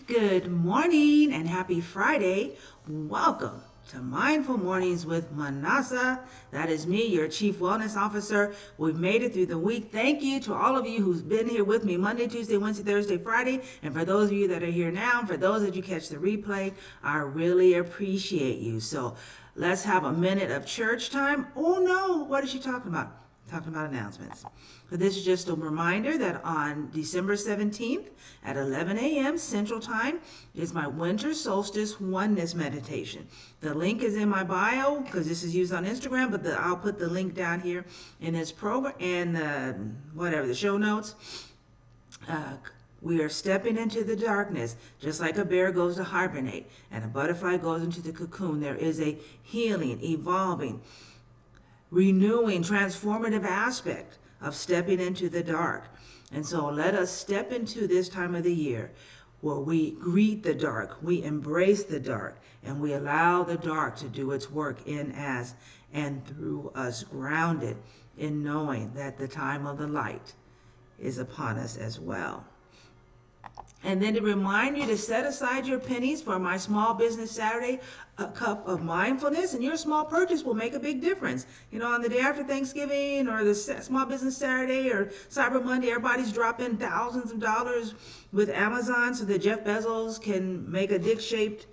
Good morning and happy Friday. Welcome to Mindful Mornings with Minnass. That is me, your Chief Wellness Officer. We've made it through the week. Thank you to all of you who's been here with me Monday, Tuesday, Wednesday, Thursday, Friday. And for those of you that are here now, and for those that you catch the replay, I really appreciate you. So let's have a minute of church time. Oh no, what is she talking about? Talking about announcements. So this is just a reminder that on December 17th at 11 a.m. Central Time is my winter solstice oneness meditation. The link is in my bio because this is used on Instagram, but I'll put the link down here in this program and the show notes. We are stepping into the darkness, just like a bear goes to hibernate and a butterfly goes into the cocoon. There is a healing, evolving, renewing, transformative aspect of stepping into the dark. And so let us step into this time of the year where we greet the dark, we embrace the dark, and we allow the dark to do its work in us and through us, grounded in knowing that the time of the light is upon us as well. And then to remind you to set aside your pennies for my Small Business Saturday, a cup of mindfulness, and your small purchase will make a big difference. You know, on the day after Thanksgiving or the Small Business Saturday or Cyber Monday, everybody's dropping thousands of dollars with Amazon so that Jeff Bezos can make a dick-shaped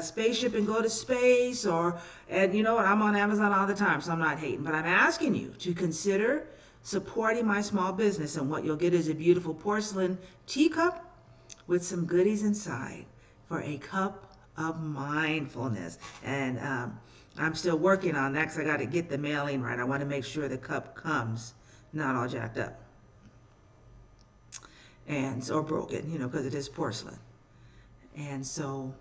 spaceship and go to space. And you know what, I'm on Amazon all the time, so I'm not hating. But I'm asking you to consider supporting my small business, and what you'll get is a beautiful porcelain teacup with some goodies inside for a cup of mindfulness. And I'm still working on that because I got to get the mailing right. I want to make sure the cup comes not all jacked up or broken, because it is porcelain. And so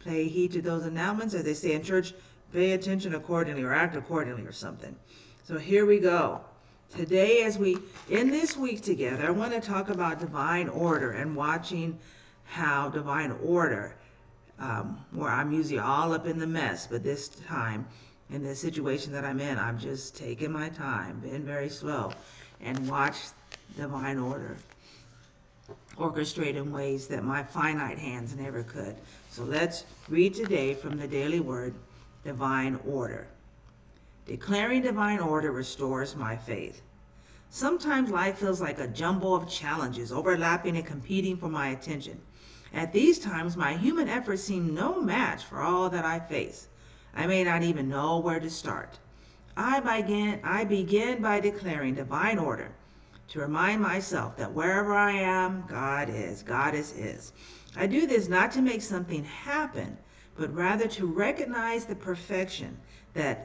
pay heed to those announcements. As they say in church, pay attention accordingly or act accordingly or something. So here we go. Today, as we end this week together, I want to talk about divine order and watching how divine order, where I'm usually all up in the mess, but this time, in the situation that I'm in, I'm just taking my time, being very slow, and watch divine order orchestrate in ways that my finite hands never could. So let's read today from the Daily Word, divine order. Declaring divine order restores my faith. Sometimes life feels like a jumble of challenges overlapping and competing for my attention. At these times, my human efforts seem no match for all that I face. I may not even know where to start. I begin by declaring divine order to remind myself that wherever I am, God is. Goddess is. I do this not to make something happen, but rather to recognize the perfection to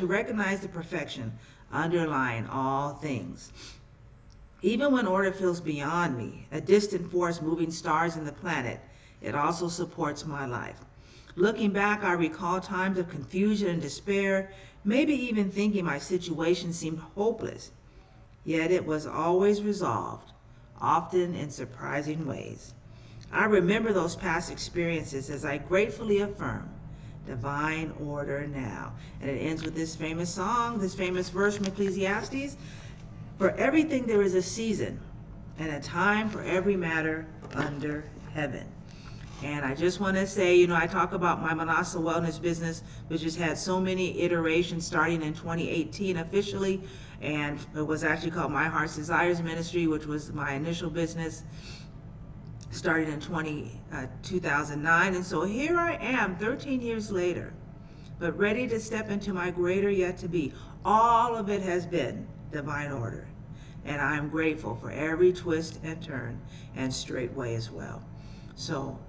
recognize the perfection underlying all things. Even when order feels beyond me, a distant force moving stars in the planet, it also supports my life. Looking back, I recall times of confusion and despair, maybe even thinking my situation seemed hopeless. Yet it was always resolved, often in surprising ways. I remember those past experiences as I gratefully affirm divine order now. And it ends with this famous song, this famous verse from Ecclesiastes. For everything there is a season and a time for every matter under heaven. And I just want to say, I talk about my Minnass wellness business, which has had so many iterations starting in 2018 officially. And it was actually called My Heart's Desires Ministry, which was my initial business, started in 2009. And so here I am 13 years later, but ready to step into my greater yet to be. All of it has been divine order. And I'm grateful for every twist and turn and straight way as well. So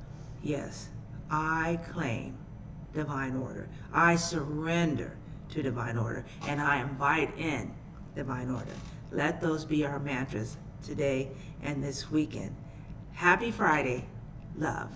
yes, I claim divine order. I surrender to divine order, and I invite in divine order. Let those be our mantras today and this weekend. Happy Friday. Love.